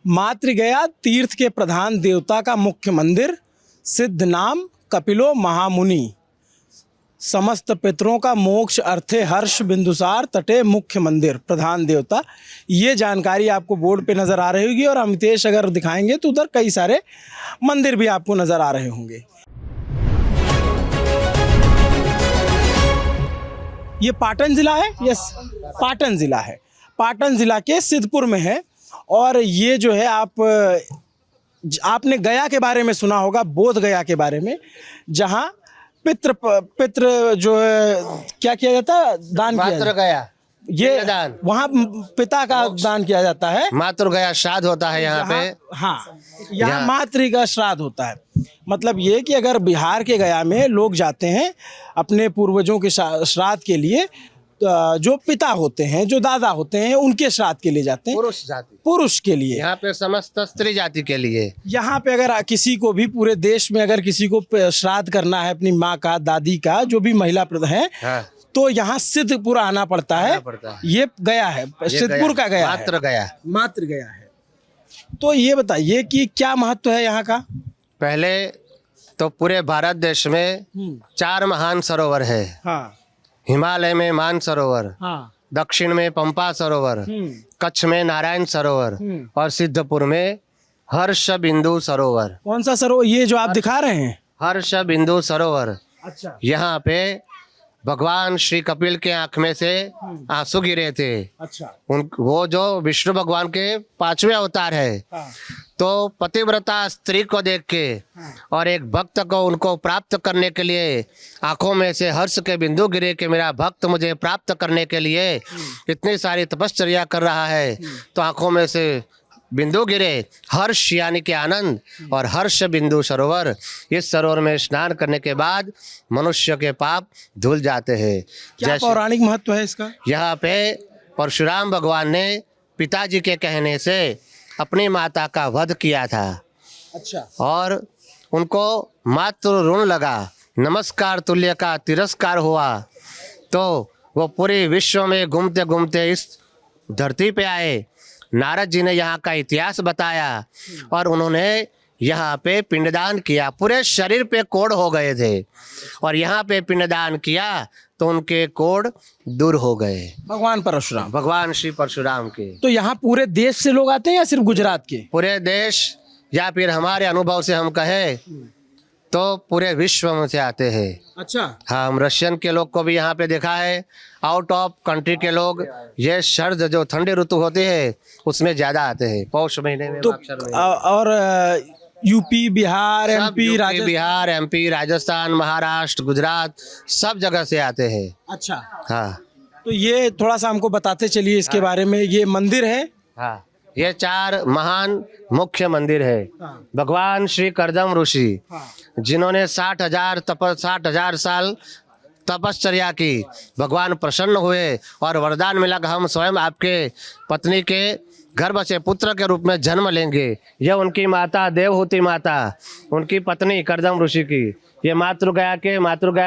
मातृगया तीर्थ के प्रधान देवता का मुख्य मंदिर, सिद्ध नाम कपिलो महामुनि, समस्त पितरों का मोक्ष अर्थे हर्ष बिंदुसार तटे मुख्य मंदिर, प्रधान देवता। ये जानकारी आपको बोर्ड पे नज़र आ रही होगी और अमितेश अगर दिखाएंगे तो उधर कई सारे मंदिर भी आपको नज़र आ रहे होंगे। ये पाटन ज़िला है, यस पाटन ज़िला है। पाटन ज़िला के सिद्धपुर में है। और ये जो है आपने गया के बारे में सुना होगा, बोध गया के बारे में, जहाँ पितृ जो है क्या किया जाता है, दान किया जाता है। गया ये दान वहाँ पिता का दान किया जाता है। मातृ गया श्राद्ध होता है यहाँ पे। हाँ, यहाँ मातृ का श्राद्ध होता है। मतलब ये कि अगर बिहार के गया में लोग जाते हैं अपने पूर्वजों के श्राद्ध के लिए, जो पिता होते हैं, जो दादा होते हैं, उनके श्राद्ध के लिए जाते हैं, पुरुष जाति, पुरुष के लिए। यहाँ पे समस्त स्त्री जाति के लिए। यहाँ पे अगर किसी को भी पूरे देश में अगर किसी को श्राद्ध करना है अपनी माँ का, दादी का, जो भी महिला प्रधान है, हाँ। तो यहाँ सिद्धपुर आना पड़ता है। ये गया है, सिद्धपुर का गया मात्र है, गया, मात्र गया है। तो ये बताइए कि क्या महत्व है यहाँ का? पहले तो पूरे भारत देश में 4 महान सरोवर है। हाँ, हिमालय में मानसरोवर, हाँ, दक्षिण में पंपा सरोवर, कच्छ में नारायण सरोवर और सिद्धपुर में हर्ष बिंदु सरोवर। कौन सा सरोवर? ये जो आप दिखा रहे हैं, हर्ष बिंदु सरोवर। अच्छा। यहाँ पे भगवान श्री कपिल के आंख में से आंसू गिरे थे। अच्छा। वो जो विष्णु भगवान के 5वें अवतार है। हाँ। तो पतिव्रता स्त्री को देख के और एक भक्त को उनको प्राप्त करने के लिए आंखों में से हर्ष के बिंदु गिरे कि मेरा भक्त मुझे प्राप्त करने के लिए इतनी सारी तपश्चर्या कर रहा है, तो आंखों में से बिंदु गिरे, हर्ष यानी कि आनंद, और हर्ष बिंदु सरोवर। इस सरोवर में स्नान करने के बाद मनुष्य के पाप धुल जाते हैं। क्या पौराणिक महत्व है इसका? यहाँ पे परशुराम भगवान ने पिताजी के कहने से अपनी माता का वध किया था। अच्छा। और उनको मातृ ऋण लगा, नमस्कार तुल्य का तिरस्कार हुआ, तो वो पूरे विश्व में घूमते घूमते इस धरती पे आए। नारद जी ने यहाँ का इतिहास बताया और उन्होंने यहाँ पे पिंडदान किया। पूरे शरीर पे कोढ़ हो गए थे और यहाँ पे पिंडदान किया तो उनके कोढ़ दूर हो गए। भगवान परशुराम, भगवान श्री परशुराम के। तो यहाँ पूरे देश से लोग आते हैं या सिर्फ गुजरात के? पूरे देश, या फिर हमारे अनुभव से हम कहें तो पूरे विश्व में से आते हैं। अच्छा। हाँ, हम रशियन के लोग को भी यहाँ पे देखा है। आउट ऑफ कंट्री के लोग ये सर्द जो ठंडी ऋतु होती है उसमें ज्यादा आते हैं, पौष महीने में। तो और यूपी, बिहार, एमपी, राजस्थान, महाराष्ट्र, गुजरात, सब जगह से आते हैं। अच्छा। हाँ, तो ये थोड़ा सा हमको बताते चलिए इसके बारे में। ये मंदिर है। हाँ, ये 4 महान मुख्य मंदिर है। भगवान श्री करदम ऋषि, जिन्होंने 60,000 साल तपश्चर्या की, भगवान प्रसन्न हुए और वरदान मिला कि हम स्वयं आपके पत्नी के गर्भ से पुत्र के रूप में जन्म लेंगे। यह उनकी माता देवहूति माता, उनकी पत्नी करदम ऋषि की। ये मातृगया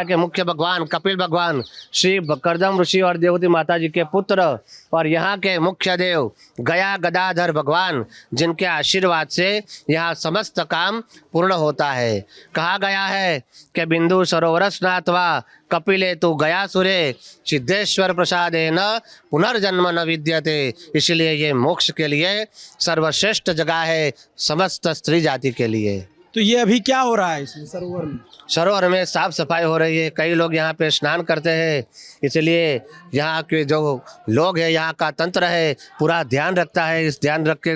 के मुख्य भगवान कपिल भगवान, श्री करदम ऋषि और देवहूति माता जी के पुत्र, और यहाँ के मुख्य देव गया गदाधर भगवान, जिनके आशीर्वाद से यहाँ समस्त काम पूर्ण होता है। कहा गया है कि बिंदु सरोवर स्नात्वा कपिले तु गया सुरे सिद्धेश्वर प्रसादेन पुनर्जन्म न विद्यते। इसलिए ये मोक्ष के लिए सर्वश्रेष्ठ जगह है समस्त स्त्री जाति के लिए। तो ये अभी क्या हो रहा है इसमें सरोवर में? सरोवर में साफ सफाई हो रही है। कई लोग यहाँ पे स्नान करते हैं, इसलिए यहाँ के जो लोग हैं, यहाँ का तंत्र है, पूरा ध्यान रखता है। इस ध्यान रख के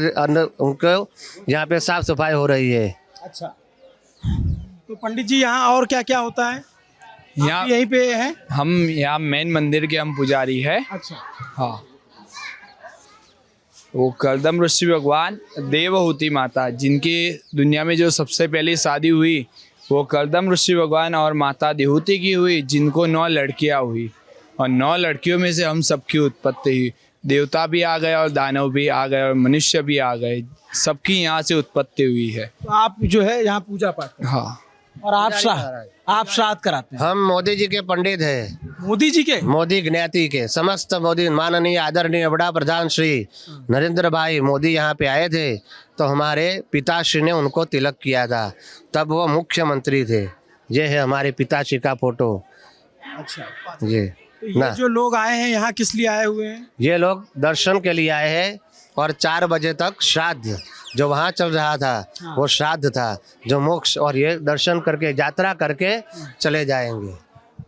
उनको यहाँ पे साफ सफाई हो रही है। अच्छा। तो पंडित जी यहाँ और क्या क्या होता है? यहाँ यहीं पे है हम, यहाँ मेन मंदिर के हम पुजारी है। अच्छा। हाँ, वो करदम ऋषि भगवान, देवहूति माता, जिनकी दुनिया में जो सबसे पहली शादी हुई वो करदम ऋषि भगवान और माता देवहूति की हुई, जिनको 9 लड़कियां हुई और 9 लड़कियों में से हम सबकी उत्पत्ति हुई। देवता भी आ गए और दानव भी आ गए और मनुष्य भी आ गए, सबकी यहाँ से उत्पत्ति हुई है। तो आप जो है यहाँ पूजा पाठ? हाँ। और आप श्राद्ध कराते हैं? हम मोदी जी के पंडित हैं, मोदी जी के? मोदी ज्ञाति के समस्त मोदी माननीय आदरणीय बड़ा प्रधान श्री नरेंद्र भाई मोदी यहाँ पे आए थे, तो हमारे पिताश्री ने उनको तिलक किया था, तब वो मुख्यमंत्री थे। ये है हमारे पिताश्री का फोटो। अच्छा, ये तो ये ना जो लोग आए हैं यहाँ किस लिए आए हुए हैं? ये लोग दर्शन के लिए आए हैं, और 4 बजे तक श्राद्ध जो वहाँ चल रहा था वो श्राद्ध था जो मोक्ष, और ये दर्शन करके यात्रा करके चले जाएंगे।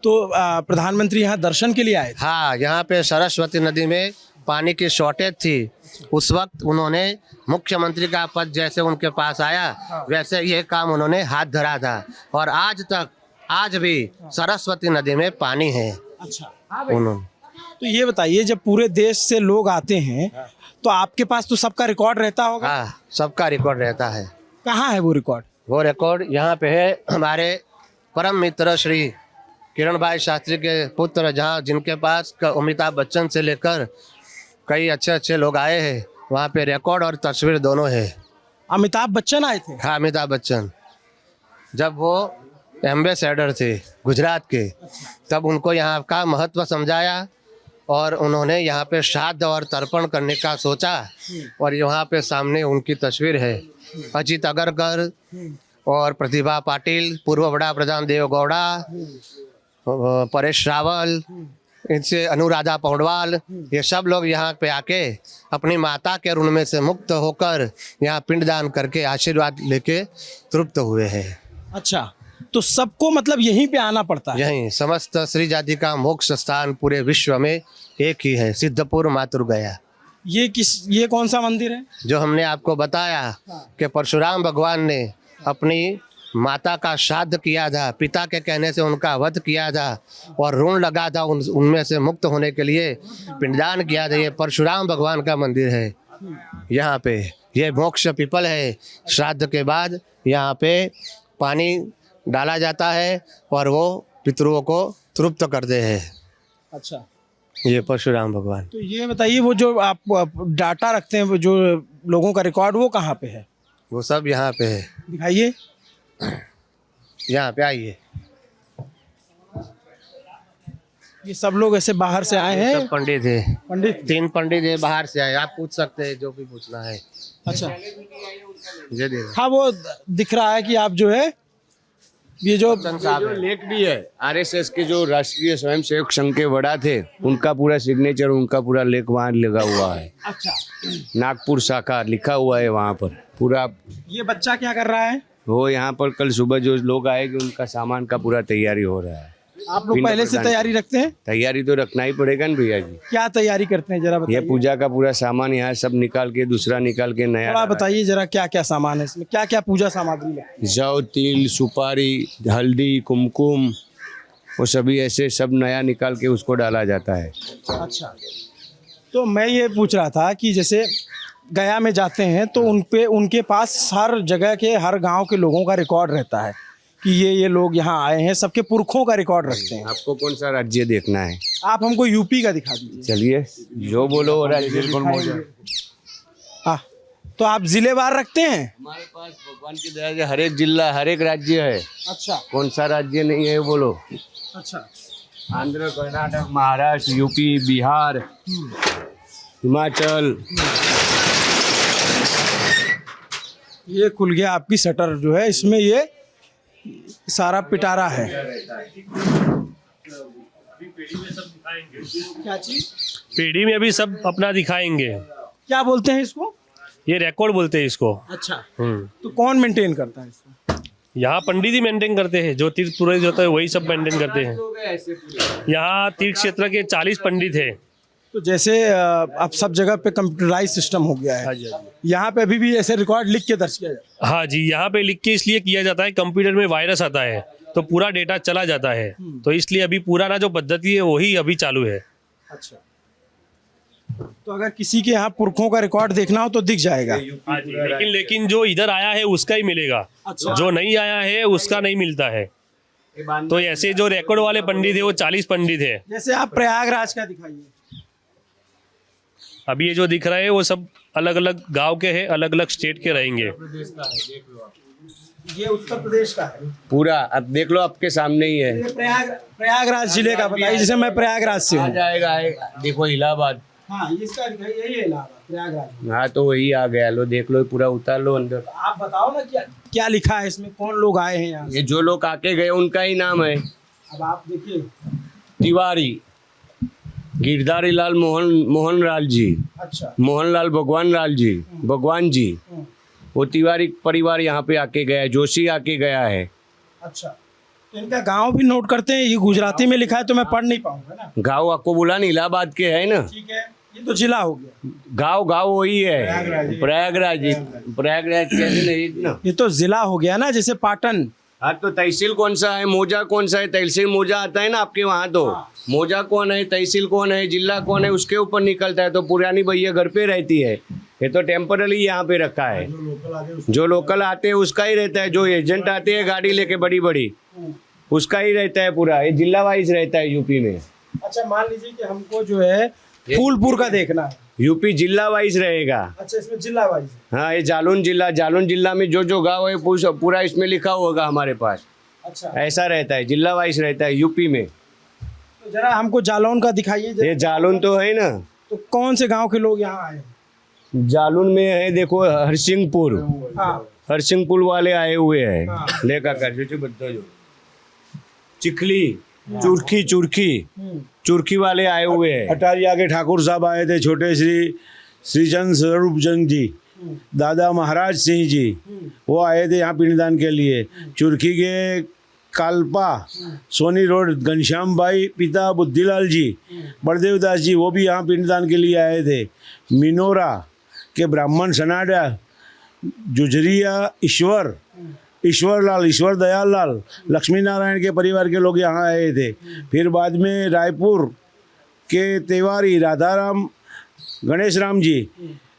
तो प्रधानमंत्री यहाँ दर्शन के लिए आए थे? हाँ, यहाँ पे सरस्वती नदी में पानी की शॉर्टेज थी, उस वक्त उन्होंने मुख्यमंत्री का पद जैसे उनके पास आया वैसे ये काम उन्होंने हाथ धरा था, और आज भी सरस्वती नदी में पानी है। अच्छा, उन्होंने तो ये बताइए, जब पूरे देश से लोग आते हैं तो आपके पास तो सबका रिकॉर्ड रहता होगा? हाँ, सबका रिकॉर्ड रहता है। कहाँ है वो रिकॉर्ड? वो रिकॉर्ड यहाँ पे है, हमारे परम मित्र श्री किरण भाई शास्त्री के पुत्र, जहाँ जिनके पास अमिताभ बच्चन से लेकर कई अच्छे लोग आए हैं, वहाँ पे रिकॉर्ड और तस्वीर दोनों है। अमिताभ बच्चन आए थे? हाँ, अमिताभ बच्चन जब वो एम्बेसडर थे गुजरात के, तब उनको यहाँ का महत्व समझाया और उन्होंने यहाँ पे श्राद्ध और तर्पण करने का सोचा, और यहाँ पे सामने उनकी तस्वीर है। अजीत अगरकर और प्रतिभा पाटिल, पूर्व बड़ा प्रधान देवगौड़ा, परेश रावल, इनसे अनुराधा पौडवाल, ये सब लोग यहाँ पे आके अपनी माता के ऋण में से मुक्त होकर यहाँ पिंडदान करके आशीर्वाद लेके तृप्त हुए हैं। अच्छा, तो सबको मतलब यहीं पे आना पड़ता है? यहीं समस्त श्री जाति का मोक्ष स्थान पूरे विश्व में एक ही है, सिद्धपुर मातुर गया। ये कौन सा मंदिर है? जो हमने आपको बताया कि परशुराम भगवान ने अपनी माता का श्राद्ध किया था, पिता के कहने से उनका वध किया था, और ऋण लगा था उनमें से मुक्त होने के लिए पिंडदान किया था। ये परशुराम भगवान का मंदिर है। यहाँ पे ये मोक्ष पीपल है। श्राद्ध के बाद यहाँ पे पानी डाला जाता है और वो पितरों को तृप्त करते हैं। अच्छा, ये परशुराम भगवान। तो ये बताइए, वो जो आप डाटा रखते हैं, वो जो लोगों का रिकॉर्ड, वो कहाँ पे है? वो सब यहाँ पे है। दिखाइए। यहाँ पे आइए। ये सब लोग ऐसे बाहर से आए हैं? सब पंडित है। पंडित? 3 पंडित है, बाहर से आए। आप पूछ सकते हैं जो भी पूछना है। अच्छा, ये दे। हाँ, वो दिख रहा है कि आप जो है ये जो लेख भी है, आरएसएस के जो राष्ट्रीय स्वयंसेवक संघ के वड़ा थे, उनका पूरा सिग्नेचर, उनका पूरा लेख वहाँ लगा हुआ है। अच्छा, नागपुर शाखा लिखा हुआ है वहाँ पर पूरा। ये बच्चा क्या कर रहा है? वो यहाँ पर कल सुबह जो लोग आएंगे उनका सामान का पूरा तैयारी हो रहा है। आप लोग पहले से तैयारी रखते हैं? तैयारी तो रखना ही पड़ेगा ना भैया जी। क्या तैयारी करते हैं जरा बताइए? ये पूजा का पूरा सामान यहाँ सब निकाल के दूसरा निकाल के नया थोड़ा बताइए जरा, क्या क्या सामान है इसमें, क्या क्या पूजा सामग्री है? जौ, तिल, सुपारी, हल्दी, कुमकुम, वो सभी ऐसे सब नया निकाल के उसको डाला जाता है। अच्छा, तो मैं ये पूछ रहा था कि जैसे गया में जाते हैं तो उनके पास हर जगह के, हर गांव के लोगों का रिकॉर्ड रहता है कि ये लोग यहाँ आए हैं, सबके पुरखों का रिकॉर्ड रखते हैं। आपको कौन सा राज्य देखना है? आप हमको यूपी का दिखा दीजिए। चलिए, जो बोलो वो राज्य। हाँ, तो आप जिलेवार रखते हैं? हमारे पास भगवान की दया से हर एक जिला, हर एक राज्य है। अच्छा, कौन सा राज्य नहीं है बोलो? अच्छा, आंध्र, कर्नाटक, महाराष्ट्र, यूपी, बिहार, हिमाचल। ये खुल गया आपकी शटर जो है, इसमें ये सारा पिटारा है। क्या चीज? पीढ़ी में भी सब अपना दिखाएंगे। क्या बोलते हैं इसको? ये रिकॉर्ड बोलते हैं इसको। अच्छा, तो कौन मेंटेन करता है इसको? यहाँ पंडित ही मेंटेन करते हैं, जो तीर्थ पुरोहित होता है वही सब मेंटेन करते हैं। यहाँ तीर्थ क्षेत्र के 40 पंडित हैं। तो जैसे अब सब जगह पे कंप्यूटराइज सिस्टम हो गया है, यहाँ पे अभी भी ऐसे रिकॉर्ड लिख के दर्ज किया जाता है? हाँ जी, यहाँ पे लिख के इसलिए किया जाता है, कंप्यूटर में वायरस आता है तो पूरा डेटा चला जाता है, तो इसलिए अभी पुराना जो पद्धति है वही अभी चालू है। अच्छा, तो अगर किसी के यहाँ पुरखों का रिकॉर्ड देखना हो तो दिख जाएगा? हाँ जी, लेकिन जो इधर आया है उसका ही मिलेगा। अच्छा। जो नहीं आया है उसका नहीं मिलता है। तो ऐसे जो रिकॉर्ड वाले पंडित है वो 40 पंडित है। जैसे आप प्रयागराज का दिखाइए। अभी ये जो दिख रहा है वो सब अलग अलग गांव के हैं, अलग अलग स्टेट के रहेंगे। ये उत्तर प्रदेश का है। पूरा अब देख लो, आपके सामने ही है। ये प्रयागराज जिले का बताइए, जैसे मैं प्रयागराज से आ हूँ। जाएगा देखो इलाहाबाद। हाँ, इसका यही है इलाहाबाद, प्रयागराज। हाँ तो वही आ गया, लो देख लो, पूरा उतार लो अंदर। तो आप बताओ ना क्या क्या लिखा है इसमें, कौन लोग आए हैं यहाँ से? ये जो लोग आके गए उनका ही नाम है। अब आप देखिए। तिवारी गिरधारी लाल मोहन लाल जी, अच्छा। मोहनलाल भगवान जी, हम्म, वो तिवारी परिवार यहाँ पे आके गया है, जोशी आके गया है। अच्छा, तो इनका गांव भी नोट करते हैं। ये गुजराती में लिखा है तो मैं पढ़ नहीं पाऊंगा ना। गाँव आपको बोला नहीं, इलाहाबाद के है ना। ठीक है, ये तो जिला हो गया। गाँव वही है, प्रयागराज कैसे नहीं ना। ये तो जिला हो गया ना, जैसे पाटन। हाँ तो तहसील कौन सा है, मौजा कौन सा है? तहसील मौजा आता है ना आपके वहाँ। तो मौजा कौन है, तहसील कौन है, जिला कौन है, उसके ऊपर निकलता है। तो पुरानी भैया घर पे रहती है, ये तो टेम्पररी यहाँ पे रखा है। जो लोकल आते हैं उसका ही रहता है, जो एजेंट आते हैं गाड़ी लेके बड़ी बड़ी, उसका ही रहता है पूरा। ये जिला वाइज रहता है यूपी में। अच्छा, मान लीजिए कि हमको जो है फूलपुर का देखना है। यूपी जिला वाइज रहेगा। अच्छा, इसमें जिला वाइज है। हाँ, ये जालौन जिला में जो गाँव है पूरा इसमें लिखा होगा हमारे पास। अच्छा, ऐसा रहता है, जिला वाइज रहता है यूपी में। तो जरा हमको जालौन का दिखाइए जरा। ये जालौन तो है ना। तो कौन से गांव के लोग यहाँ आए? जालौन में है देखो हरसिंहपुर, हाँ, हरसिंहपुर वाले आए हुए हैं। हाँ। लेकर कर जो बता जो चिखली चुरखी वाले आए हुए हैं। अटारिया के ठाकुर साहब आए थे, छोटे श्रीचंद स्वरूप चंद जी, दादा महाराज सिंह जी, वो आए थे यहाँ पिंडदान के लिए। चुरखी के कालपा सोनी रोड घनश्याम भाई पिता बुद्धिलाल जी, बलदेव दास जी, वो भी यहाँ पिंडदान के लिए आए थे। मिनोरा के ब्राह्मण सनाडा जुजरिया ईश्वर दयाल लाल लक्ष्मी नारायण के परिवार के लोग यहाँ आए थे। फिर बाद में रायपुर के तिवारी राधाराम गणेश राम जी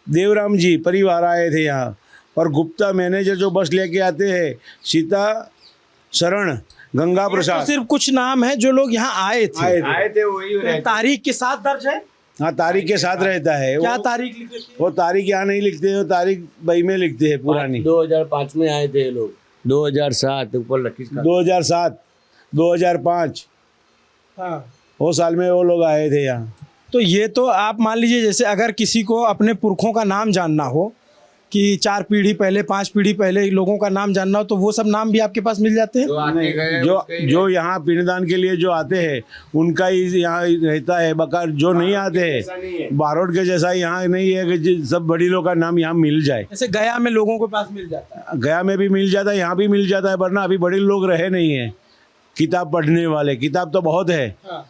देवराम जी परिवार आए थे यहाँ। और गुप्ता मैनेजर जो बस लेके आते हैं, सीता शरण गंगा तो प्रसाद, सिर्फ कुछ नाम है जो लोग यहाँ आए थे। आए थे वही तो तारीख के साथ दर्ज है। हाँ तारीख के साथ रहता है। क्या तारीख लिखी है? वो तारीख यहाँ नहीं लिखते, वो तारीख बई में लिखते हैं पुरानी। 2005 में आए थे ये लोग, 2007 ऊपर रखी 2007 2005 हाँ, वो साल में वो लोग आए थे यहाँ। तो ये तो आप मान लीजिए, जैसे अगर किसी को अपने पुरखों का नाम जानना हो कि 4 पीढ़ी पहले 5 पीढ़ी पहले लोगों का नाम जानना हो, तो वो सब नाम भी आपके पास मिल जाते हैं। जो यहाँ पिंडदान के लिए जो आते हैं उनका ही यहाँ रहता है बकार। जो नहीं आते हैं बारोट के जैसा यहाँ नहीं है कि सब बड़ी लोग का नाम यहाँ मिल जाए। जैसे गया में लोगों के पास मिल जाता है। गया में भी मिल जाता है, यहाँ भी मिल जाता है, वरना अभी बड़े लोग रहे नहीं है किताब पढ़ने वाले। किताब तो बहुत है, हाँ।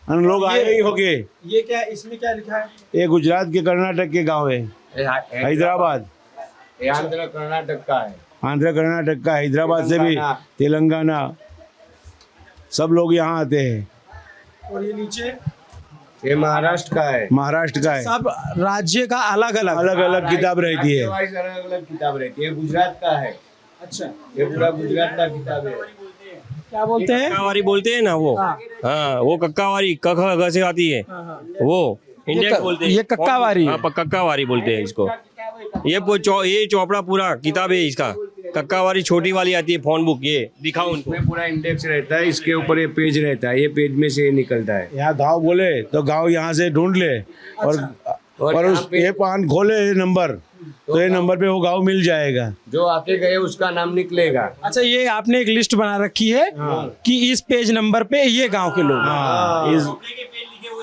हम लोग आए ही होंगे। ये क्या, इसमें क्या लिखा है? ये गुजरात के कर्नाटक के गांव है, हैदराबाद। आंध्र कर्नाटक का है। आंध्र कर्नाटक का, हैदराबाद से भी, तेलंगाना, सब लोग यहाँ आते हैं। और ये नीचे ये महाराष्ट्र का है। महाराष्ट्र का है। सब राज्य का अलग अलग अलग अलग किताब रहती है। अलग अलग किताब रहती है। गुजरात का है। अच्छा, ये पूरा गुजरात का किताब है। क्या बोलते हैं? कक्कावारी बोलते हैं ना वो। हाँ, वो कक्कावारी क ख ग से आती है, वो इंडेक्स बोलते हैं। ये कक्कावारी है। हाँ, कक्कावारी बोलते हैं इसको। ये चौपड़ा पूरा किताब है इसका। कक्कावारी छोटी वाली आती है फोन बुक, ये दिखाओ उनको। इसमें पूरा इंडेक्स रहता है, इसके ऊपर ये पेज रहता है, ये पेज में से निकलता है। यहाँ गाँव बोले तो गाँव यहाँ से ढूंढ ले, और उस ये पान खोले नंबर, तो ये नंबर पे वो गाँव मिल जाएगा। जो आके गए उसका नाम निकलेगा। अच्छा, ये आपने एक लिस्ट बना रखी है कि इस पेज नंबर पे ये गांव के लोग हैं। इस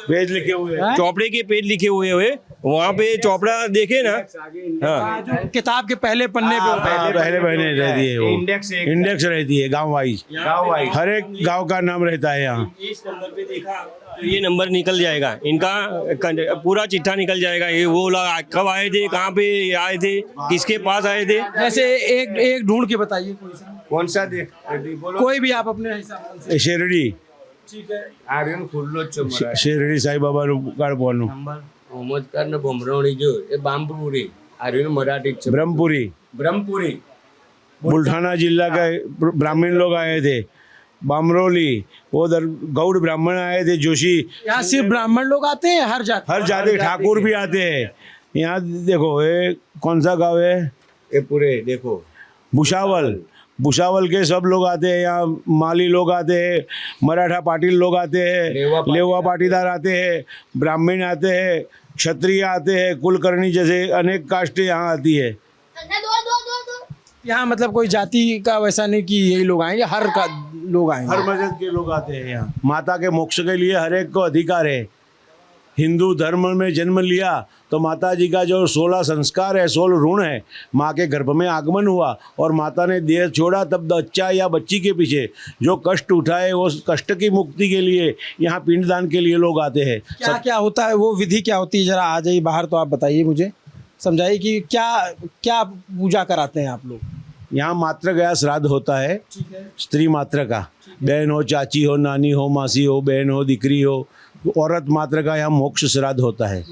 पेज लिखे हुए हैं। चौपड़े के पेज लिखे हुए वहाँ पे चौपड़ा देखे ना। हाँ, जो किताब के पहले पन्ने पे होता है। पहले रहती है वो, इंडेक्स रहती है गाँव वाइज। गाँव वाइज हर एक गाँव का नाम रहता है यहाँ। इस नंबर पे देखा तो ये नंबर निकल जाएगा, इनका पूरा चिट्ठा निकल जाएगा। ये वो लोग कब आए थे, कहाँ पे आए थे, किसके पास आए थे। जैसे एक ढूंढ के बताइए कोई सा, कौन सा देख बोलो। कोई भी आप अपने हिसाब से। शिरडी, ठीक है। आर्यन खुल्लो चमरा शिरडी साई बाबा का बोलूं, ओमकार ने भमरवणी जो ये बामपुरी आर्यन मराठी ब्रह्मपुरी बुल्ढाना जिला का ब्राह्मण लोग आए थे। बामरोली वो गौड़ ब्राह्मण आए थे। जोशी, यहाँ सिर्फ ब्राह्मण लोग आते हैं, हर जाति ठाकुर भी आते हैं। यहाँ देखो ये कौन सा गांव है, ये पूरे देखो भुसावल भुसावल के सब लोग आते हैं यहाँ, माली लोग आते हैं, मराठा पाटिल लोग आते हैं, लेवा पाटीदार आते हैं, ब्राह्मण आते हैं, क्षत्रिय आते हैं, कुलकर्णी जैसे अनेक कास्ट यहाँ आती है। यहाँ मतलब कोई जाति का वैसा नहीं कि यही लोग आएंगे, हर का लोग आएंगे। हर मजहब के लोग आते हैं यहाँ। माता के मोक्ष के लिए हर एक को अधिकार है। हिंदू धर्म में जन्म लिया तो माता जी का जो 16 संस्कार है, 16 ऋण है, माँ के गर्भ में आगमन हुआ और माता ने देह छोड़ा, तब बच्चा या बच्ची के पीछे जो कष्ट उठाए वो कष्ट की मुक्ति के लिए यहाँ पिंडदान के लिए लोग आते हैं। क्या क्या होता है, वो विधि क्या होती है? जरा आ जाइए बाहर तो आप बताइए, मुझे समझाइए कि क्या क्या पूजा कराते हैं आप लोग। यहाँ मातृ गया श्राद्ध होता है, स्त्री मात्र का, बहन हो, चाची हो, नानी हो, मासी हो, बहन हो, दिकरी हो, औरत मात्र का यहाँ मोक्ष श्राद्ध होता है।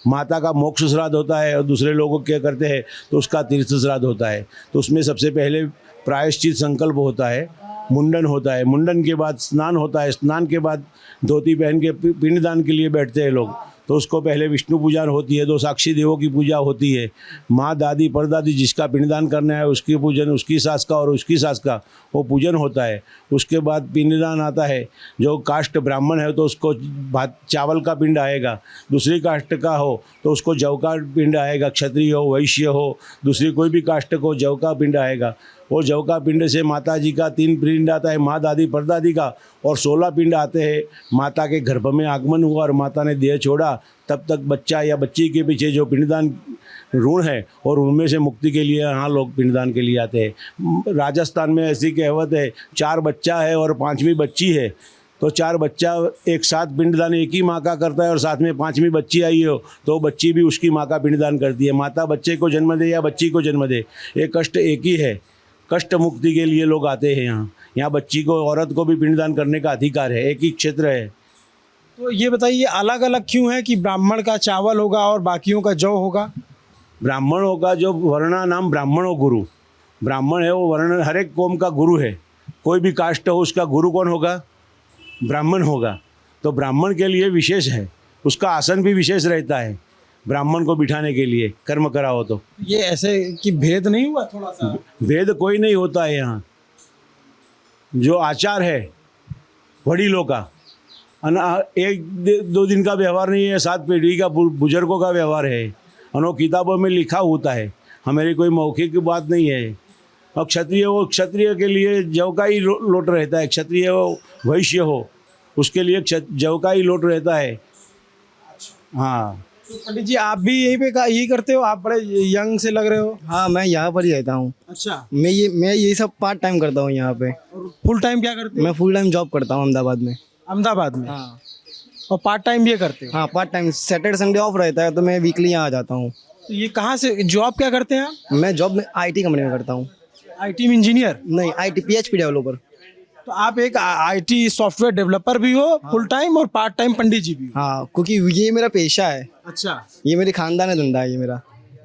माता का मोक्ष श्राद्ध होता है और दूसरे लोगों क्या करते हैं तो उसका तीर्थ श्राद्ध होता है। तो उसमें सबसे पहले प्रायश्चित संकल्प होता है, मुंडन होता है, मुंडन के बाद स्नान होता है, स्नान के बाद धोती पहन के पिंडदान के लिए बैठते हैं लोग। तो उसको पहले विष्णु पूजा होती है, 2 साक्षी देवों की पूजा होती है, माँ दादी परदादी जिसका पिंडदान करना है उसकी पूजन, उसकी सास का और उसकी सास का वो पूजन होता है। उसके बाद पिंडदान आता है। जो कास्ट ब्राह्मण है तो उसको भात चावल का पिंड आएगा, दूसरी कास्ट का हो तो उसको जव का पिंड आएगा, क्षत्रिय हो, वैश्य हो, दूसरी कोई भी कास्ट को जव का पिंड आएगा। वो जव का पिंड से माता जी का 3 पिंड आता है, माँ दादी परदादी का, और 16 पिंड आते हैं। माता के गर्भ में आगमन हुआ और माता ने देह छोड़ा, तब तक बच्चा या बच्ची के पीछे जो पिंडदान ऋण है और उनमें से मुक्ति के लिए यहाँ लोग पिंडदान के लिए आते हैं। राजस्थान में ऐसी कहावत है, 4 बच्चा है और 5वीं बच्ची है, तो 4 बच्चा एक साथ पिंडदान एक ही माँ का करता है और साथ में 5वीं बच्ची आई हो तो बच्ची भी उसकी माँ का पिंडदान करती है। माता बच्चे को जन्म दे या बच्ची को जन्म दे, ये कष्ट एक ही है। कष्ट मुक्ति के लिए लोग आते हैं यहाँ बच्ची को, औरत को भी पिंडदान करने का अधिकार है, एक ही क्षेत्र है। तो ये बताइए अलग अलग क्यों है कि ब्राह्मण का चावल होगा और बाकियों का जौ होगा? ब्राह्मणों का जो वर्णा नाम ब्राह्मणों गुरु, ब्राह्मण है वो वर्ण हर एक कौम का गुरु है। कोई भी कास्ट हो उसका गुरु कौन होगा? ब्राह्मण होगा। तो ब्राह्मण के लिए विशेष है, उसका आसन भी विशेष रहता है ब्राह्मण को बिठाने के लिए, कर्म कराओ तो। ये ऐसे कि भेद नहीं हुआ थोड़ा सा? भेद कोई नहीं होता है यहाँ। जो आचार है वडीलों का, 1-2 दिन का व्यवहार नहीं है, 7 पीढ़ी का बुजुर्गों का व्यवहार है। और किताबों में लिखा होता है, हमारी कोई मौखिक बात नहीं है। और क्षत्रिय के लिए जव का ही लोट रहता है, क्षत्रिय हो वैश्य हो उसके लिए जव का ही लोट रहता है। हाँ तो पंडित जी आप भी यहीं पे यही करते हो? आप बड़े यंग से लग रहे हो। हाँ, मैं यहाँ पर ही रहता हूँ। अच्छा, मैं ये सब पार्ट टाइम करता हूँ यहाँ पे। और फुल टाइम क्या करते हो? मैं फुल टाइम जॉब करता हूँ अहमदाबाद में। अहमदाबाद में? हाँ। और पार्ट टाइम भी करते हो? हाँ, part time, Saturday Sunday off रहता है तो मैं वीकली यहाँ आ जाता हूँ। तो ये कहाँ से जॉब क्या करते हैं आप? मैं जॉब में IT कंपनी में करता हूँ। IT में इंजीनियर? नहीं, IT PHP डेवलपर। तो आप एक IT सॉफ्टवेयर डेवलपर भी हो फुल टाइम और पार्ट टाइम पंडित जी भी हो? हाँ, क्योंकि ये मेरा पेशा है, अच्छा ये मेरे खानदान है, धंधा है ये मेरा।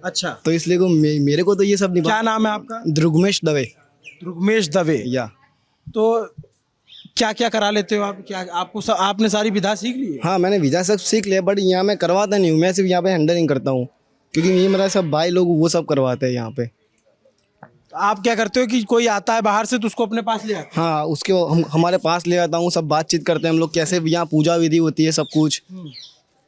अच्छा, तो इसलिए मेरे को तो ये सब नहीं। क्या नाम है आपका? ध्रुगमेश दवे। ध्रुगमेश दवे। या तो क्या क्या करा लेते हो आप? क्या आपने सारी विधा सीख ली है? हाँ, मैंने वीजा सब सीख लिया, बट यहाँ मैं करवाता नहीं हूँ, मैं सिर्फ यहाँ पे हैंडलिंग करता हूँ, क्योंकि ये मेरा सब भाई लोग वो सब करवाते हैं यहाँ पे। तो आप क्या करते हो कि कोई आता है बाहर से तो उसको अपने पास ले आते हाँ, उसके हमारे पास ले आता हूँ, सब बातचीत करते हैं हम लोग, कैसे यहाँ पूजा विधि होती है, सब कुछ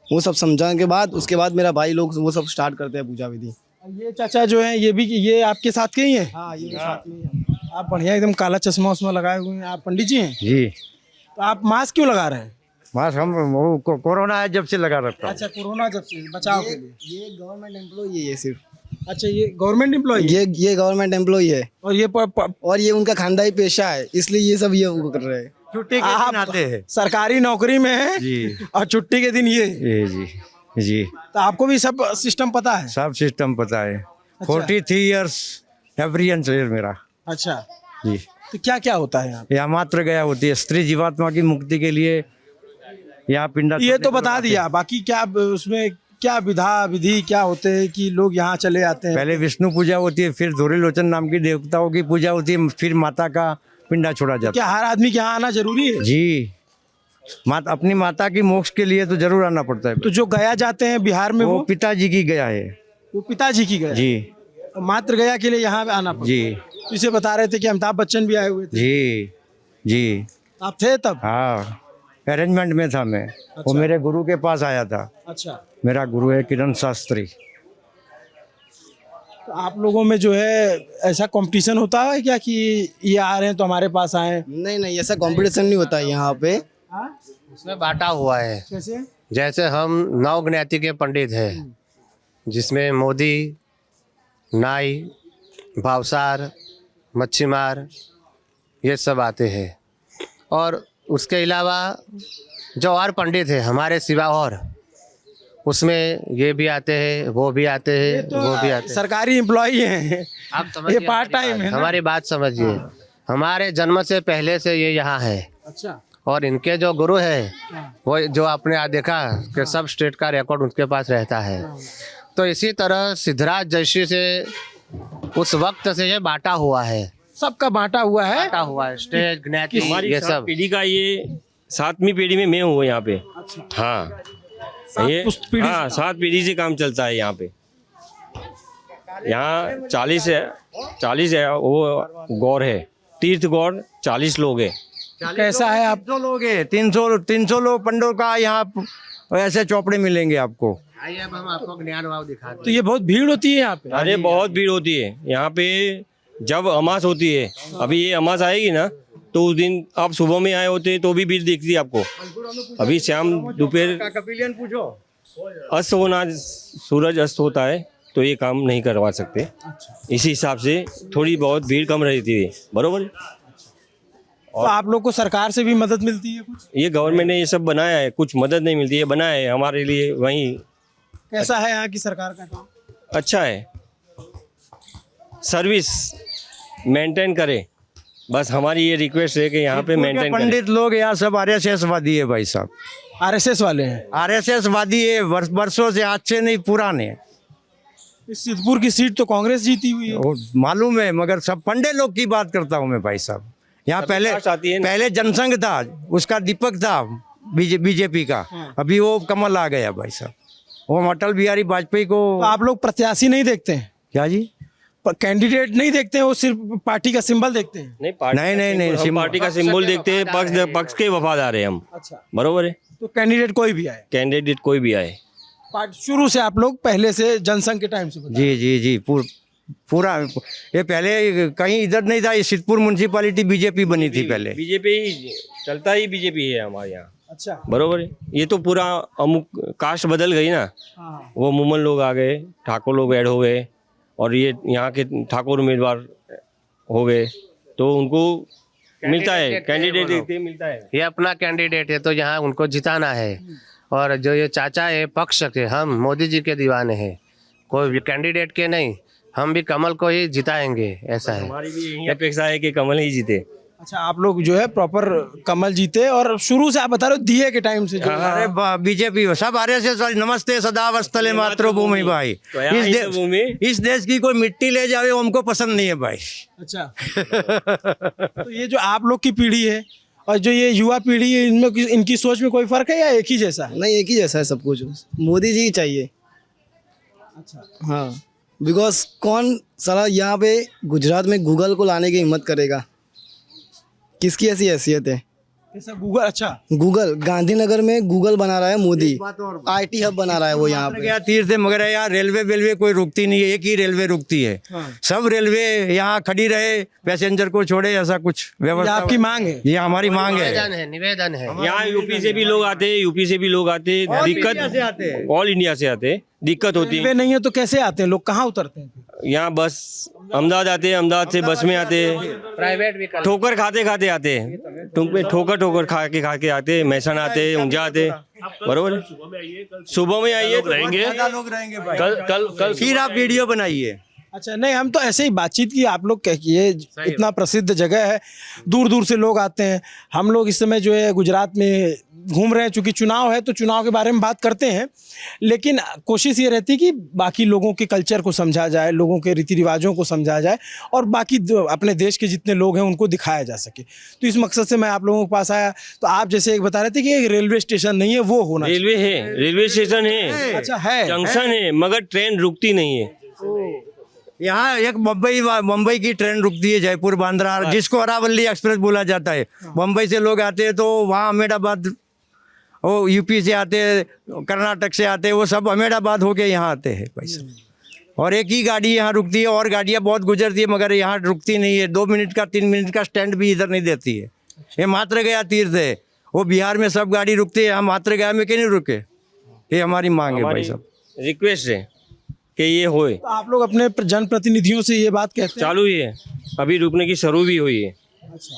वो सब समझाने के बाद उसके बाद मेरा भाई लोग वो सब स्टार्ट करते हैं पूजा विधि। हैं? ये चाचा जो है ये आपके साथ के ही हैं? हाँ, ये साथ में ही है। आप बढ़िया एकदम काला चश्मा उस्मा लगाए हुए हैं। आप पंडित जी हैं? जी। तो आप मास्क क्यों लगा रहे हैं? मास्क हम वो कोरोना है जब से लगा रखता हूँ। अच्छा, कोरोना जब से बचाव के लिए। ये गवर्नमेंट एम्प्लॉई है, ये सिर्फ। अच्छा, ये गवर्नमेंट एम्प्लॉय? ये गवर्नमेंट एम्प्लॉई है और ये और ये उनका खानदानी पेशा है, इसलिए ये सब ये वो कर रहे हैं। छुट्टी के दिन आते हैं सरकारी नौकरी में है जी, और छुट्टी के दिन ये। जी जी, तो आपको भी सब सिस्टम पता है? सब सिस्टम पता है। 43 इयर्स एक्सपीरियंस है मेरा। अच्छा जी। तो क्या क्या होता है यहाँ? यहाँ मात्र गया होती है, स्त्री जीवात्मा की मुक्ति के लिए यहाँ पिंडा। ये तो बता दिया, बाकी क्या उसमें क्या विधि क्या होते हैं कि लोग यहाँ चले आते हैं? पहले विष्णु पूजा होती है, फिर धोरी लोचन नाम की देवताओं की पूजा होती है, फिर माता का पिंडा छोड़ा जाता क्या हर आदमी के यहाँ आना जरूरी है? है। जी, अपनी माता की मोक्ष के लिए तो जरूर आना पड़ता है। तो जो गया जाते हैं बिहार में वो वो पिताजी की गया है। पिताजी की गया? जी और मात्र गया के लिए यहाँ आना पड़ता है? जी। इसे बता रहे थे कि अमिताभ बच्चन भी आए हुए थे। जी जी। आप थे तब? हाँ, अरेंजमेंट में था मैं। वो मेरे गुरु के पास आया था। अच्छा। मेरा गुरु है किरण शास्त्री। तो आप लोगों में जो है ऐसा कंपटीशन होता है क्या कि ये आ रहे हैं तो हमारे पास आए? नहीं नहीं, ऐसा कंपटीशन नहीं होता है यहाँ पे। उसमें बांटा हुआ है। कैसे? जैसे हम 9 ज्ञाति के पंडित हैं, जिसमें मोदी, नाई, भावसार, मच्छीमार, ये सब आते हैं। और उसके अलावा जो और पंडित है हमारे सिवा, और उसमें ये भी आते हैं, वो भी आते हैं, वो भी आते हैं। सरकारी एम्प्लॉई हैं। आप समझिए, ये पार्ट टाइम है ना? हमारी बात समझिए। हमारे जन्म से पहले से ये यहाँ है। अच्छा। और इनके जो गुरु है वो जो आपने आज देखा कि सब स्टेट का रिकॉर्ड उनके पास रहता है। तो इसी तरह सिद्धराज जयश्री से उस वक्त से ये बांटा हुआ है। सबका बांटा हुआ है। बांटा हुआ है, स्टेट, ज्ञाति, हमारी ये 7 सब। पीढ़ी का, ये 7वीं पीढ़ी में मैं हूँ यहाँ पे। अच्छा। हाँ, ये पुश्त पीढ़ी हाँ, 7 पीढ़ी से काम चलता है यहाँ पे। यहाँ 40 है, वो गौर है, तीर्थ गौर 40 लोग है। कैसा है आप? 300 लोग हैं, 300 लोग पंडों का यहाँ ऐसे चौपड़े मिलेंगे आपको। आइए अब हम आपको ज्ञान भाव दिखाते तो ये बहुत भीड़ होती है यहाँ पे? अरे बहुत भीड़ होती है यहाँ पे। जब अमास होती है, अभी ये अमास आएगी ना, तो उस दिन आप सुबह में आए होते तो भी भीड़ दिखती है आपको। अभी शाम दोपहर कपिलियन पूछो। अस्त होना, सूरज अस्त होता है तो ये काम नहीं करवा सकते। इसी हिसाब से थोड़ी बहुत भीड़ कम रहती है, बरोबर। तो आप लोग को सरकार से भी मदद मिलती है कुछ? ये गवर्नमेंट ने ये सब बनाया है, कुछ मदद नहीं मिलती है, बनाया है हमारे लिए। वहीं कैसा है यहाँ की सरकार का काम? अच्छा है, सर्विस मेंटेन करे, बस हमारी ये रिक्वेस्ट है कि यहाँ पे मेंटेन करें। पंडित लोग यहाँ सब RSS वादी है भाई साहब। आरएसएस वाले हैं? RSS वादी है, वर्षों से, आज से नहीं, पुराने। इस सिद्धपुर की सीट तो कांग्रेस जीती हुई है। वो मालूम है, मगर सब पंडे लोग की बात करता हूँ मैं भाई साहब। यहाँ पहले जनसंघ था, उसका दीपक था बीजेपी का। अभी वो कमल आ गया भाई साहब। वो अटल बिहारी वाजपेयी को। तो आप लोग प्रत्याशी नहीं देखते हैं? क्या जी? कैंडिडेट नहीं देखते हैं, वो सिर्फ पार्टी का सिंबल देखते हैं? नहीं, पार्टी का सिंबल देखते हैं, पक्ष के वफादार है हम। अच्छा। बरोबर है। तो कैंडिडेट कोई भी आए? कैंडिडेट कोई भी आए। शुरू से आप लोग पहले से जनसंघ के टाइम से जी जी जी, पूरा। ये पहले कहीं इधर नहीं था, ये सिद्धपुर म्यूनसिपालिटी बीजेपी बनी थी पहले। बीजेपी चलता ही, बीजेपी है हमारे यहाँ। अच्छा। बरोबर है। ये तो पूरा अमुक कास्ट बदल गई ना। हाँ। वो मुमन लोग आ गए, ठाकुर लोग ऐड हो गए, और ये यहाँ के ठाकुर उम्मीदवार हो गए, तो उनको मिलता है, कैंडिडेट देखते मिलता है। ये अपना कैंडिडेट है तो यहाँ उनको जिताना है। और जो ये चाचा है पक्ष के, हम मोदी जी के दीवाने हैं, कोई भी कैंडिडेट के नहीं। हम भी कमल को ही जिताएंगे, ऐसा है। हमारी भी यही अपेक्षा है कि कमल ही जीते। अच्छा, आप लोग जो है प्रॉपर कमल जीते, और शुरू से आप बता रहे हो दिए के टाइम से जो अरे बीजेपी सब RSS। नमस्ते सदावस्थले मातृभूमि भाई। इस देश की कोई मिट्टी ले जावे वो हमको पसंद नहीं है भाई। अच्छा। तो ये जो आप लोग की पीढ़ी है और जो ये युवा पीढ़ी है, इनमें इनकी सोच में कोई फर्क है या एक ही जैसा है? नहीं, एक ही जैसा है सब कुछ। मोदी जी ही चाहिए। अच्छा। हाँ, बिकॉज कौन साला यहाँ पे गुजरात में गूगल को लाने की हिम्मत करेगा? किसकी ऐसी हैसियत है? कैसा गूगल? अच्छा। गूगल गांधीनगर में गूगल बना रहा है मोदी, IT हब बना रहा है वो यहाँ पे। क्या तीर से, मगर यहाँ रेलवे कोई रुकती नहीं है, एक ही रेलवे रुकती है। सब रेलवे यहाँ खड़ी रहे, पैसेंजर को छोड़े, ऐसा कुछ व्यवस्था। आपकी मांग है? ये हमारी मांग है। निवेदन है। यहाँ यूपी से भी लोग आते हैं, यूपी से भी लोग आते हैं, दिक्कत ऑल इंडिया से आते हैं, दिक्कत होती है। रेलवे नहीं है तो कैसे आते हैं लोग? कहाँ उतरते हैं? यहाँ बस अहमदाबाद आते हैं, अहमदाबाद से बस में आते हैं, प्राइवेट भी कर। ठोकर खाते खाते आते हैं, ठोकर खा के आते हैं, महसाना आते हैं, ऊंझा आते हैं। बरोबर है। सुबह में आइए, रहेंगे कल फिर आप वीडियो बनाइए। अच्छा, नहीं, हम तो ऐसे ही बातचीत की, आप लोग कहिए, इतना प्रसिद्ध जगह है, दूर दूर से लोग आते हैं। हम लोग इस समय जो है गुजरात में घूम रहे हैं, चूंकि चुनाव है तो चुनाव के बारे में बात करते हैं, लेकिन कोशिश ये रहती है कि बाकी लोगों के कल्चर को समझा जाए, लोगों के रीति रिवाजों को समझा जाए, और बाकी अपने देश के जितने लोग हैं उनको दिखाया जा सके। तो इस मकसद से मैं आप लोगों के पास आया। तो आप जैसे एक बता रहे थे कि एक रेलवे स्टेशन नहीं है, वो होना चाहिए। रेलवे है, रेलवे स्टेशन है। अच्छा, है जंक्शन है, मगर ट्रेन रुकती नहीं है। यहाँ एक मुंबई की ट्रेन रुकती है जयपुर बांद्रा, जिसको अरावली एक्सप्रेस बोला जाता है। मुंबई से लोग आते हैं तो वहाँ अहमदाबाद, वो यूपी से आते हैं, कर्नाटक से आते हैं, वो सब अहमदाबाद होके यहाँ आते हैं भाई साहब। और एक ही गाड़ी यहाँ रुकती है, और गाड़ियाँ बहुत गुजरती है मगर यहाँ रुकती नहीं है। 2 मिनट का 3 मिनट का स्टैंड भी इधर नहीं देती है। ये मात्र गया तीर्थ है, वो बिहार में सब गाड़ी रुकती है, हम मात्र गया में क्यों नहीं रुके? ये हमारी मांग है भाई साहब, रिक्वेस्ट है कि ये होए। तो आप लोग अपने जनप्रतिनिधियों से ये बात कहते हैं? चालू ही है, अभी रुकने की शुरू भी हुई है।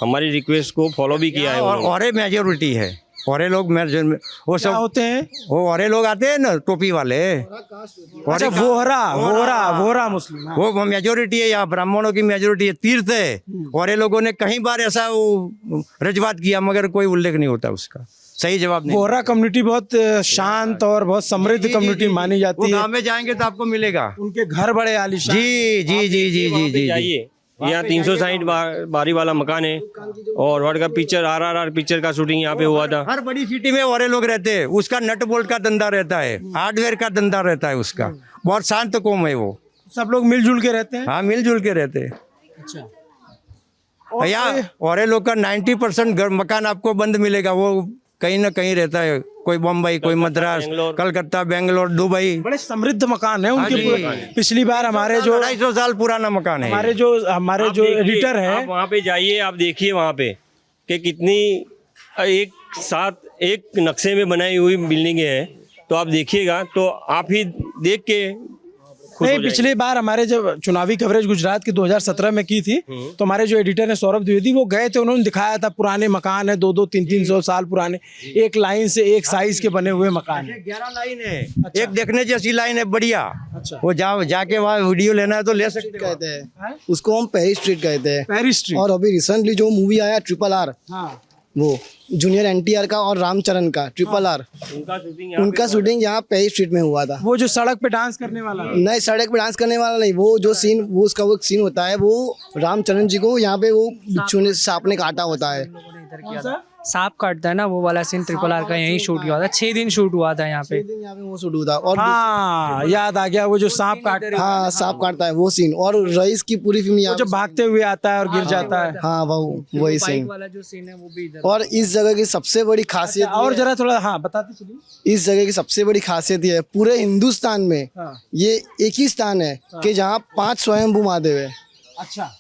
हमारी रिक्वेस्ट को फॉलो भी किया है उन्होंने। और मेजोरिटी है, और लोग वो क्या सब होते हैं? वो और लोग आते हैं ना टोपी वाले, अच्छा, वोहरा मुस्लिम। हाँ। वो मेजोरिटी है यहाँ, ब्राह्मणों की मेजोरिटी है, तीर्थ है। और ये लोगों ने कई बार ऐसा वो रजवात किया मगर कोई उल्लेख नहीं होता उसका, सही जवाब नहीं। वोहरा कम्युनिटी बहुत शांत और बहुत समृद्ध कम्युनिटी मानी जाती है। गाँव में जाएंगे तो आपको मिलेगा। उनके घर बड़े आलीशान। जी जी जी जी जी जी जाइए, यहाँ 360 बारी वाला मकान है, और वर्ल्ड का पिक्चर RRR पिक्चर का शूटिंग यहाँ पे हुआ था। हर बड़ी सिटी में औरे लोग रहते हैं, उसका नट बोल्ट का धंधा रहता है, हार्डवेयर का धंधा रहता है उसका। बहुत शांत कौम है वो, सब लोग मिलजुल के रहते हैं। हाँ मिलजुल के रहते हैं। अच्छा, यहाँ औरे लोग का 90% मकान आपको बंद मिलेगा, वो कहीं ना कहीं रहता है, कोई बम्बई, कोई मद्रास, कलकत्ता, बेंगलोर, दुबई। बड़े समृद्ध मकान है उनके। पिछली बार हमारे जो 250 साल पुराना मकान है। हमारे जो एडिटर है, आप वहाँ पे जाइए, आप देखिए वहाँ पे कि कितनी एक साथ एक नक्शे में बनाई हुई बिल्डिंगें हैं। तो आप देखिएगा तो आप ही देख के नहीं, पिछली बार हमारे जब चुनावी कवरेज गुजरात की 2017 में की थी, तो हमारे जो एडिटर है सौरभ द्विवेदी, वो गए थे, उन्होंने दिखाया था पुराने मकान है, 2-2, 3-300 साल पुराने, एक लाइन से एक साइज के बने हुए मकान है। 11 लाइन है। अच्छा। एक देखने जैसी लाइन है, बढ़िया। अच्छा। वो जाके वहाँ वीडियो लेना है तो ले सकते कहते हैं उसको, हम पेरिस स्ट्रीट कहते हैं। Paris street. और अभी रिसेंटली जो मूवी आया RRR, हाँ, वो जूनियर NTR का और रामचरण का RRR, उनका शूटिंग यहाँ पेरिस स्ट्रीट में हुआ था। वो जो सड़क पे डांस करने वाला? नहीं, सड़क पे डांस करने वाला नहीं, वो जो सीन, वो उसका वो सीन होता है, वो रामचरण जी को यहाँ पे वो बिच्छू ने, सांप ने काटा होता है। सांप काटता है ना, वो वाला सीन RRR का यहीं शूट हुआ था। 6 दिन शूट हुआ था यहाँ पे। यहाँ पे वो शूट हुआ था। और हाँ, याद आ गया, वो जो सांप काट, हाँ सांप काटता है वो सीन। और रईस की पूरी फिल्म यहाँ जो भागते हुए आता है और गिर जाता है। हाँ, वही सीन वाला जो सीन है वो भी इधर। और इस जगह की सबसे बड़ी खासियत, और जरा थोड़ा हाँ बताते चलिए। इस जगह की सबसे बड़ी खासियत ये है, पूरे हिंदुस्तान में ये एक ही स्थान है कि जहाँ 5 स्वयंभू महादेव है। अच्छा,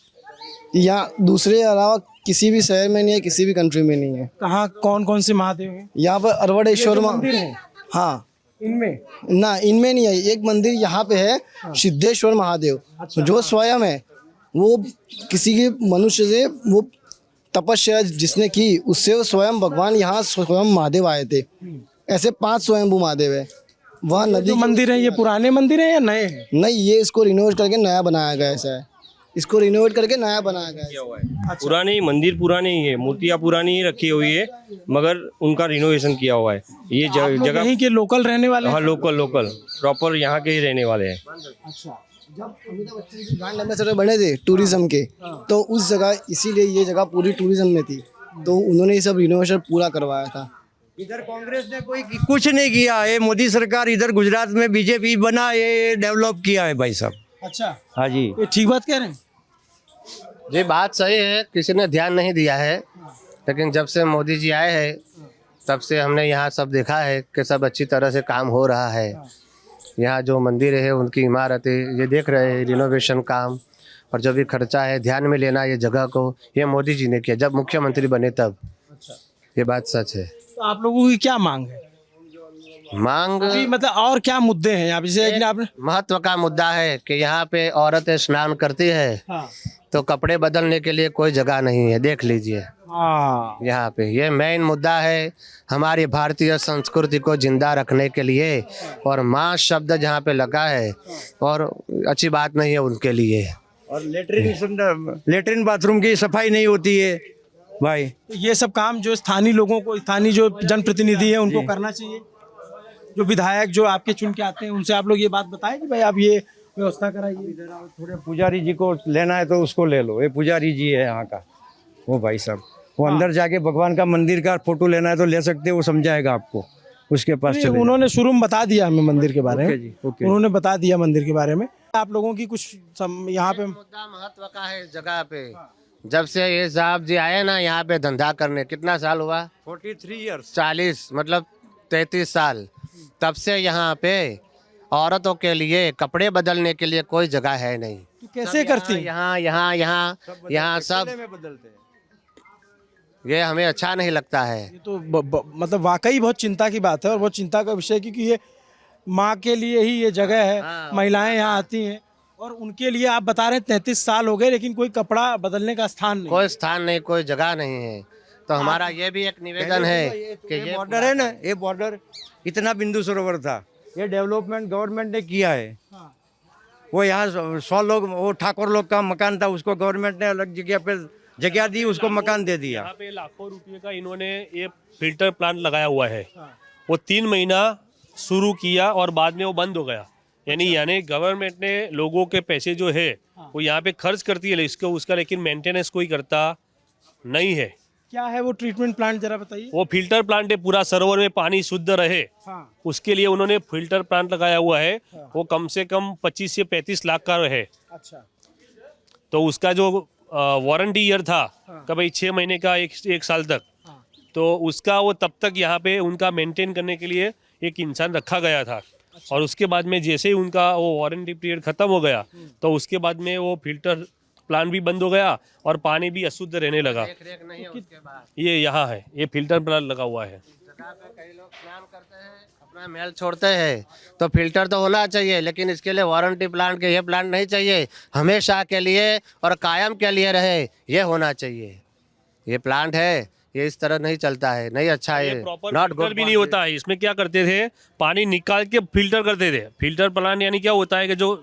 यहाँ दूसरे अलावा किसी भी शहर में नहीं है, किसी भी कंट्री में नहीं है। कहाँ कौन कौन से महादेव हैं? यहाँ पर अरवड़ेश्वर मंदिर है। हाँ, इनमें ना, इनमें नहीं है। एक मंदिर यहाँ पे है, सिद्धेश्वर महादेव, जो स्वयं है, वो किसी के मनुष्य से वो तपस्या जिसने की, उससे वो स्वयं भगवान यहाँ स्वयं महादेव आए थे। ऐसे 5 स्वयंभू महादेव है। वहाँ नदी जो मंदिर है, ये पुराने मंदिर है या नए हैं? नहीं, ये इसको रिनोवेट करके नया बनाया गया ऐसा है। इसको रिनोवेट करके नया बनाया गया है। पुराने मंदिर पुराने ही है, मूर्तियाँ पुरानी ही रखी हुई है, मगर उनका रिनोवेशन किया हुआ है। ये जगह यहीं के लोकल रहने वाले? हाँ, लोकल प्रॉपर यहाँ के ही रहने वाले हैं। अच्छा, जब अमिताभ बच्चन की ब्रांड एम्बेसडर बने थे टूरिज्म के, तो उस जगह, इसीलिए ये जगह पूरी टूरिज्म में थी, तो उन्होंने ये सब रिनोवेशन पूरा करवाया था। इधर कांग्रेस ने कोई कुछ नहीं किया, ये मोदी सरकार इधर गुजरात में बीजेपी बना, ये डेवलप किया है भाई साहब। अच्छा, हाँ जी, ये ठीक बात कह रहे हैं ये बात सही है, किसी ने ध्यान नहीं दिया है, लेकिन जब से मोदी जी आए हैं तब से हमने यहाँ सब देखा है कि सब अच्छी तरह से काम हो रहा है। यहाँ जो मंदिर है, उनकी इमारतें, ये देख रहे हैं, रिनोवेशन काम, और जो भी खर्चा है ध्यान में लेना ये जगह को, ये मोदी जी ने किया जब मुख्यमंत्री बने तब। ये बात सच है। तो आप लोगों की क्या मांग है? मांग मतलब और क्या मुद्दे हैं यहाँ पे? जैसे आपने महत्व का मुद्दा है कि यहाँ पे औरतें स्नान करती है, हाँ, तो कपड़े बदलने के लिए कोई जगह नहीं है, देख लीजिए हाँ, यहाँ पे। ये मेन मुद्दा है हमारी भारतीय संस्कृति को जिंदा रखने के लिए, और माँ शब्द जहाँ पे लगा है, और अच्छी बात नहीं है उनके लिए। और लेटरिन बाथरूम की सफाई नहीं होती है भाई। तो ये सब काम जो स्थानीय लोगों को, स्थानीय जो जनप्रतिनिधि है उनको करना चाहिए। जो विधायक जो आपके चुन के आते हैं, उनसे आप लोग ये बात बताएं कि भाई आप ये व्यवस्था कराइए। थोड़े पुजारी जी को लेना है तो उसको ले लो, ये पुजारी जी है यहाँ का, वो भाई साहब, वो अंदर जाके भगवान का मंदिर का फोटो लेना है तो ले सकते हो, वो समझाएगा आपको। उसके पास चले उन्होंने शुरू में बता दिया हमें मंदिर के बारे ओके में। जी, ओके। उन्होंने बता दिया मंदिर के बारे में। आप लोगों की कुछ यहाँ पे मुद्दा महत्व का है इस जगह पे। जब से ये साहब जी आए ना यहाँ पे धंधा करने, कितना साल हुआ? 43 ईयर्स 40 मतलब 33 साल। तब से यहाँ पे औरतों के लिए कपड़े बदलने के लिए कोई जगह है नहीं। तो कैसे करती हैं? यहाँ सब में बदलते हैं। ये हमें अच्छा नहीं लगता है। ये तो मतलब वाकई बहुत चिंता की बात है और बहुत चिंता का विषय है, क्योंकि ये माँ के लिए ही ये जगह है। महिलाएं यहाँ आती हैं और उनके लिए आप बता रहे हैं 33 साल हो गए, लेकिन कोई कपड़ा बदलने का स्थान नहीं। कोई स्थान नहीं, कोई जगह नहीं है। तो हमारा ये भी एक निवेदन है कि ये बॉर्डर है ना, ये बॉर्डर इतना बिंदु सरोवर था, ये डेवलपमेंट गवर्नमेंट ने किया है। वो यहाँ 100 लोग, वो ठाकुर लोग का मकान था, उसको गवर्नमेंट ने अलग जगह पे जगह दी, उसको मकान दे दिया। यहाँ पे लाखों रुपए का इन्होंने ये फिल्टर प्लांट लगाया हुआ है। वो 3 महीना शुरू किया और बाद में वो बंद हो गया। यानी गवर्नमेंट ने लोगों के पैसे जो है वो यहाँ पे खर्च करती है इसको उसका, लेकिन मेंटेनेंस कोई करता नहीं है। क्या है वो ट्रीटमेंट प्लांट, जरा बताइए। वो फिल्टर प्लांट है, पूरा सरोवर में पानी शुद्ध रहे उसके लिए उन्होंने फिल्टर प्लांट लगाया हुआ है। वो कम से कम 25 से 35 लाख का है। अच्छा। तो उसका जो वारंटी ईयर था कि भाई 6 महीने का, एक साल तक, तो उसका वो तब तक यहाँ पे उनका मेंटेन करने के लिए एक इंसान रखा गया था। और उसके बाद में जैसे ही उनका वो वारंटी पीरियड खत्म हो गया तो उसके बाद में वो फिल्टर प्लांट भी बंद हो गया और पानी भी अशुद्ध रहने लगा। ये यहाँ है, ये फिल्टर प्लांट लगा हुआ है। जगह पे कई लोग स्नान करते हैं, अपना मैल छोड़ते हैं, तो फिल्टर तो होना चाहिए, लेकिन इसके लिए वारंटी प्लांट के ये प्लांट नहीं चाहिए। हमेशा के लिए और कायम के लिए रहे, ये होना चाहिए। ये प्लांट है, ये इस तरह नहीं चलता है, नहीं अच्छा है। प्रॉपर फिल्टर भी नहीं होता है। इसमें क्या करते थे, पानी निकाल के फिल्टर करते थे। फिल्टर प्लांट यानी क्या होता है कि जो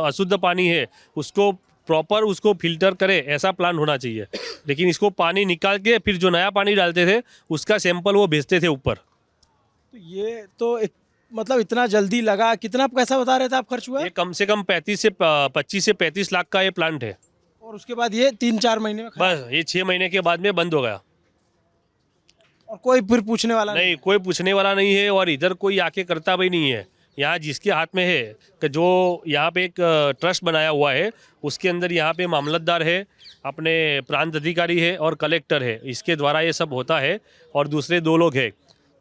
अशुद्ध पानी है उसको प्रॉपर उसको फिल्टर करे, ऐसा प्लान होना चाहिए। लेकिन इसको पानी निकाल के फिर जो नया पानी डालते थे उसका सैंपल वो भेजते थे ऊपर। तो ये तो एक मतलब इतना जल्दी लगा, कितना पैसा बता रहे थे आप खर्च हुआ? ये कम से कम 25 से 35 लाख का ये प्लांट है। और उसके बाद ये 3-4 महीने में बस ये 6 महीने के बाद में बंद हो गया। और कोई फिर पूछने वाला नहीं, कोई पूछने वाला नहीं है और इधर कोई आके करता भी नहीं है। यहाँ जिसके हाथ में है कि जो यहाँ पे एक ट्रस्ट बनाया हुआ है, उसके अंदर यहाँ पे मामलतदार है, अपने प्रांत अधिकारी है और कलेक्टर है, इसके द्वारा ये सब होता है। और दूसरे 2 लोग हैं।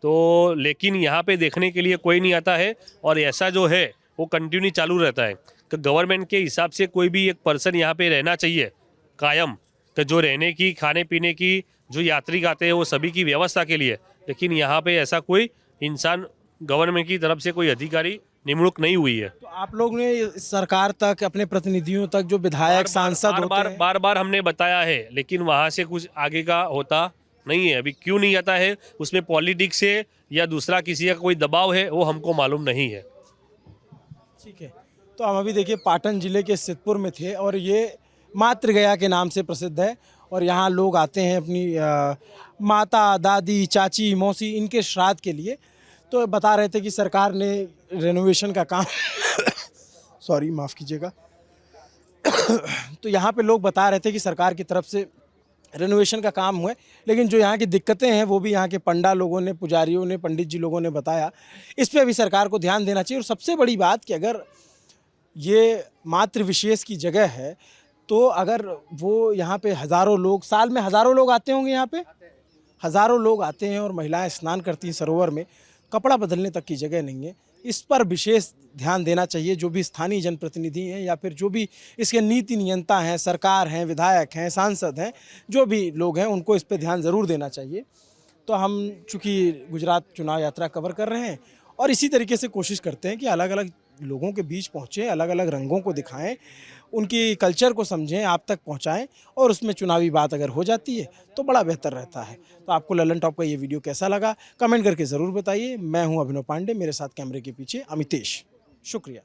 तो लेकिन यहाँ पे देखने के लिए कोई नहीं आता है और ऐसा जो है वो कंटिन्यू चालू रहता है कि गवर्नमेंट के हिसाब से कोई भी एक पर्सन यहाँ पे रहना चाहिए कायम, कि जो रहने की, खाने पीने की, जो यात्री आते हैं वो सभी की व्यवस्था के लिए। लेकिन यहाँ पे ऐसा कोई इंसान गवर्नमेंट की तरफ से कोई अधिकारी निमणूक नहीं हुई है। तो आप लोग ने सरकार तक, अपने प्रतिनिधियों तक, जो विधायक सांसद होते हैं, बार हमने बताया है, लेकिन वहाँ से कुछ आगे का होता नहीं है। अभी क्यों नहीं आता है, उसमें पॉलिटिक्स है या दूसरा किसी का कोई दबाव है, वो हमको मालूम नहीं है। ठीक है। तो हम अभी देखिए पाटन जिले के सिद्धपुर में थे और ये मातृगया के नाम से प्रसिद्ध है। और यहाँ लोग आते हैं अपनी माता, दादी, चाची, मौसी, इनके श्राद्ध के लिए। तो बता रहे थे कि सरकार ने रेनोवेशन का काम सॉरी माफ़ कीजिएगा तो यहाँ पे लोग बता रहे थे कि सरकार की तरफ से रेनोवेशन का काम हुआ है, लेकिन जो यहाँ की दिक्कतें हैं वो भी यहाँ के पंडा लोगों ने, पुजारियों ने, पंडित जी लोगों ने बताया। इस पे भी सरकार को ध्यान देना चाहिए। और सबसे बड़ी बात कि अगर ये मातृ विशेष की जगह है तो अगर वो यहाँ पे हज़ारों लोग, साल में हज़ारों लोग आते होंगे, यहाँ पे हज़ारों लोग आते हैं और महिलाएं स्नान करती हैं सरोवर में, कपड़ा बदलने तक की जगह नहीं है। इस पर विशेष ध्यान देना चाहिए। जो भी स्थानीय जनप्रतिनिधि हैं या फिर जो भी इसके नीति नियंता हैं, सरकार हैं, विधायक हैं, सांसद हैं, जो भी लोग हैं, उनको इस पर ध्यान ज़रूर देना चाहिए। तो हम चूँकि गुजरात चुनाव यात्रा कवर कर रहे हैं और इसी तरीके से कोशिश करते हैं कि अलग अलग लोगों के बीच पहुँचें, अलग अलग रंगों को दिखाएं, उनकी कल्चर को समझें, आप तक पहुंचाएं। और उसमें चुनावी बात अगर हो जाती है तो बड़ा बेहतर रहता है। तो आपको ललन टॉप का ये वीडियो कैसा लगा कमेंट करके ज़रूर बताइए। मैं हूं अभिनव पांडे, मेरे साथ कैमरे के पीछे अमितेश। शुक्रिया।